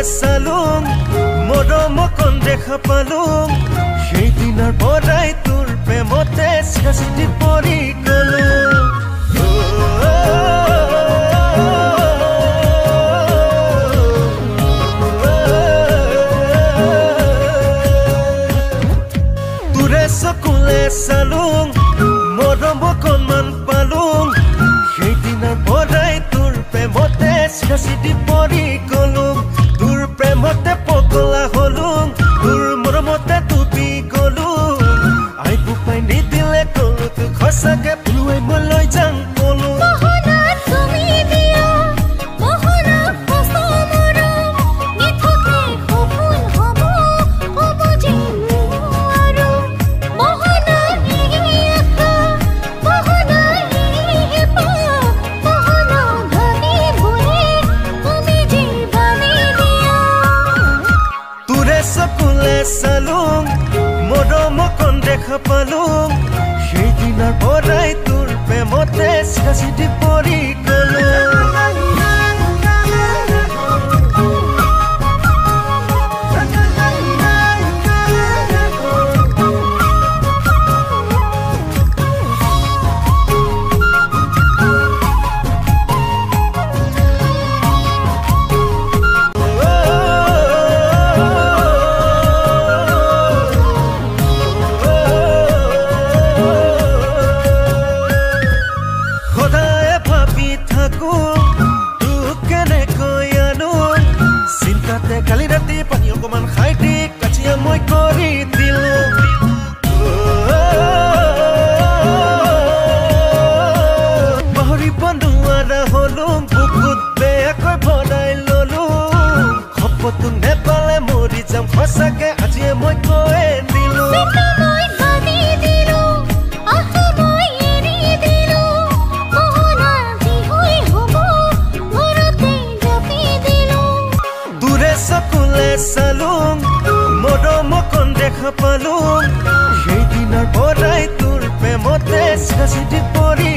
salung modo mokon dekha palung সেই দিনৰ পৰাই তোৰ প্ৰেমতে স্কাচিটি পৰি গলো তোৰে চকুলে চালুং modo mokon মান পালুং সেই দিনৰ পৰাই তোৰ প্ৰেমতে স্কাচিটি পৰি গলো প্ৰেমতে পগলা হলুং তোৰ মৰমতে তুপি গলো আই বুপাই নিদিলে কলো তোক খসাকে ফুলুৱাই মলৈ যাং কলো মহনা তুমি দিয়া মহনা কসমৰ নিথকে সপোন হব হব যেনো আৰু মহনা নিয়া মহনা নিপা মহনা ভাবি ভুলে তুমি জীবনে চকুলে চালুং modo mokon দেখা পালুং সেই দিনৰ পৰাই তোৰ প্ৰেমতে স্কাচিটি পৰি গলো কালি ৰাতি পানী অকমান খাই দি কাচিয়া মই কৰি দিলো পাহৰিব নোৱাৰা হলুং বুকুত বেয়াকৈ ভৰাই ললো খপতো নেপালে মৰি যাম সঁচাকে আজিয়ে মই কৈ দিলো salung modo mokon dekha palung সেই দিনৰ পৰাই তোৰ প্ৰেমতে স্কাচিটি পৰি